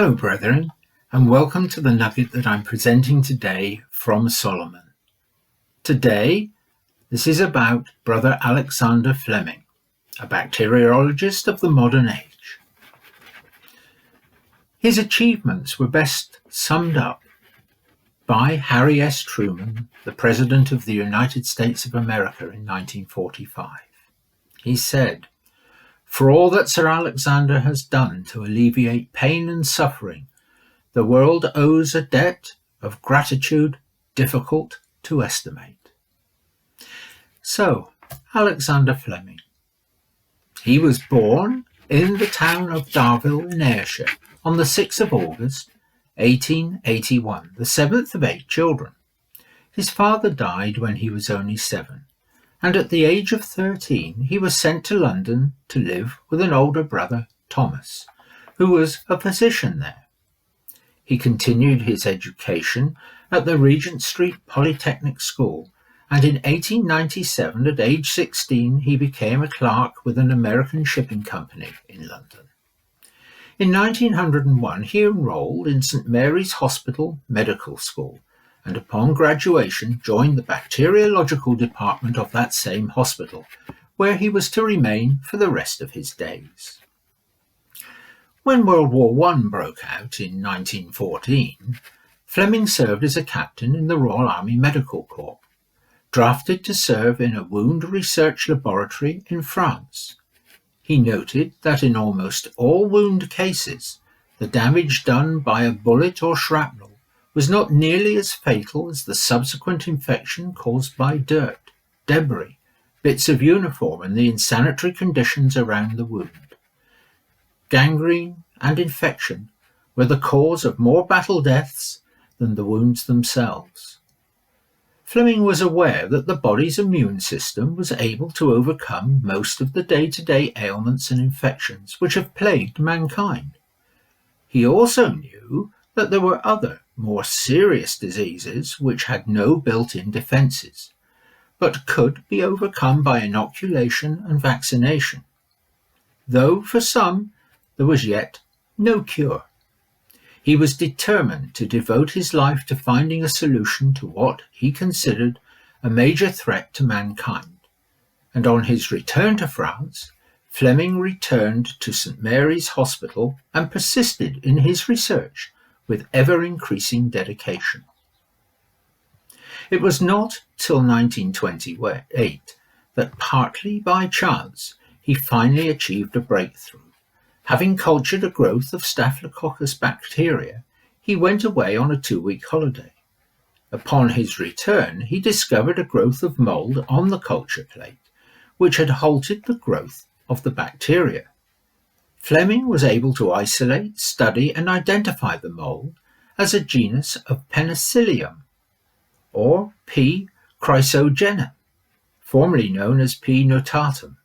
Hello, brethren, and welcome to the nugget that I'm presenting today from Solomon. Today, this is about Brother Alexander Fleming, a bacteriologist of the modern age. His achievements were best summed up by Harry S. Truman, the President of the United States of America in 1945. He said, "For all that Sir Alexander has done to alleviate pain and suffering, the world owes a debt of gratitude difficult to estimate." So, Alexander Fleming. He was born in the town of Darville in Ayrshire on the 6th of August, 1881, the seventh of 8 children. His father died when he was only 7, and at the age of 13 he was sent to London to live with an older brother, Thomas, who was a physician there. He continued his education at the Regent Street Polytechnic School, and in 1897, at age 16, he became a clerk with an American shipping company in London. In 1901, he enrolled in St. Mary's Hospital Medical School, and upon graduation joined the bacteriological department of that same hospital, where he was to remain for the rest of his days. When World War I broke out in 1914, Fleming served as a captain in the Royal Army Medical Corps, drafted to serve in a wound research laboratory in France. He noted that in almost all wound cases, the damage done by a bullet or shrapnel was not nearly as fatal as the subsequent infection caused by dirt, debris, bits of uniform, and the insanitary conditions around the wound. Gangrene and infection were the cause of more battle deaths than the wounds themselves. Fleming was aware that the body's immune system was able to overcome most of the day-to-day ailments and infections which have plagued mankind. He also knew that there were other, more serious diseases which had no built-in defences, but could be overcome by inoculation and vaccination, though for some there was yet no cure. He was determined to devote his life to finding a solution to what he considered a major threat to mankind, and on his return to France, Fleming returned to St. Mary's Hospital and persisted in his research with ever-increasing dedication. It was not till 1928 that, partly by chance, he finally achieved a breakthrough. Having cultured a growth of Staphylococcus bacteria, he went away on a 2-week holiday. Upon his return, he discovered a growth of mold on the culture plate, which had halted the growth of the bacteria. Fleming was able to isolate, study, and identify the mold as a genus of Penicillium, or P. chrysogenum, formerly known as P. notatum.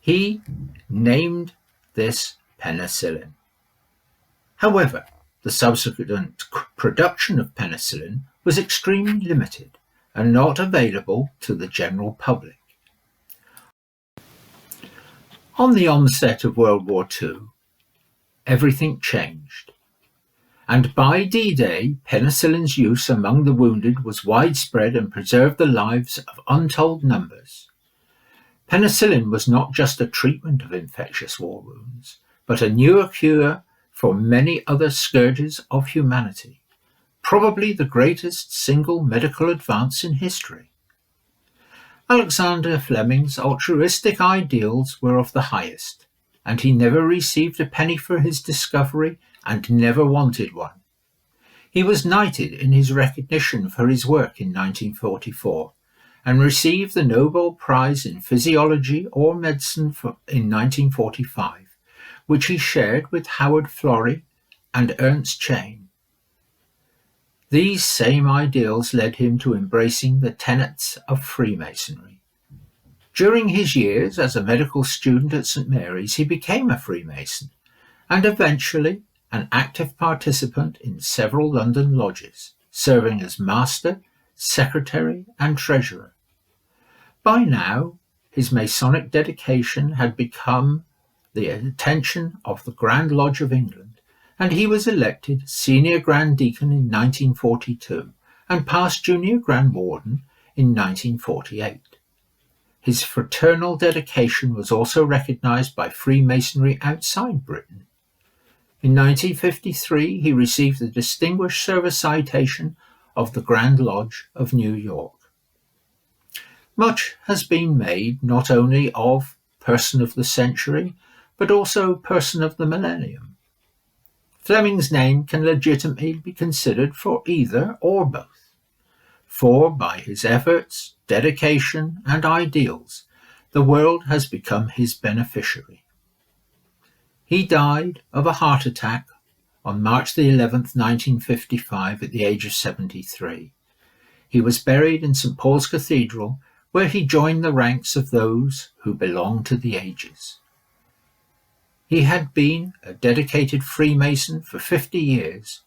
He named this penicillin. However, the subsequent production of penicillin was extremely limited and not available to the general public. On the onset of World War II, everything changed, and by D-Day, penicillin's use among the wounded was widespread and preserved the lives of untold numbers. Penicillin was not just a treatment of infectious war wounds, but a new cure for many other scourges of humanity, probably the greatest single medical advance in history. Alexander Fleming's altruistic ideals were of the highest, and he never received a penny for his discovery and never wanted one. He was knighted in his recognition for his work in 1944, and received the Nobel Prize in Physiology or Medicine in 1945, which he shared with Howard Florey and Ernst Chain. These same ideals led him to embracing the tenets of Freemasonry. During his years as a medical student at St. Mary's, he became a Freemason, and eventually an active participant in several London lodges, serving as master, secretary, and treasurer. By now, his Masonic dedication had become the attention of the Grand Lodge of England, and he was elected Senior Grand Deacon in 1942 and past Junior Grand Warden in 1948. His fraternal dedication was also recognised by Freemasonry outside Britain. In 1953, he received the Distinguished Service Citation of the Grand Lodge of New York. Much has been made not only of Person of the Century, but also Person of the Millennium. Fleming's name can legitimately be considered for either or both, for by his efforts, dedication, and ideals, the world has become his beneficiary. He died of a heart attack on March the 11th, 1955, at the age of 73. He was buried in St. Paul's Cathedral, where he joined the ranks of those who belong to the ages. He had been a dedicated Freemason for 50 years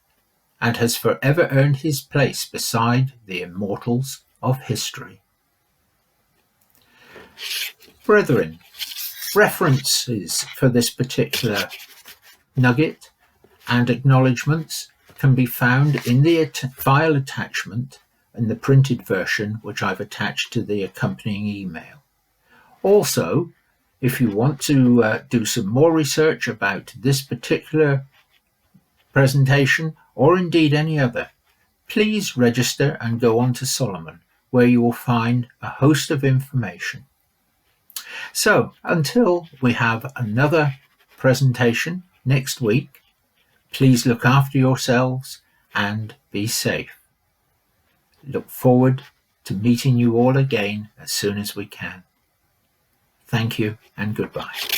and has forever earned his place beside the immortals of history. Brethren, references for this particular nugget and acknowledgements can be found in the file attachment in the printed version, which I've attached to the accompanying email. Also, if you want to do some more research about this particular presentation, or indeed any other, please register and go on to Solomon, where you will find a host of information. So, until we have another presentation next week, please look after yourselves and be safe. Look forward to meeting you all again as soon as we can. Thank you and goodbye.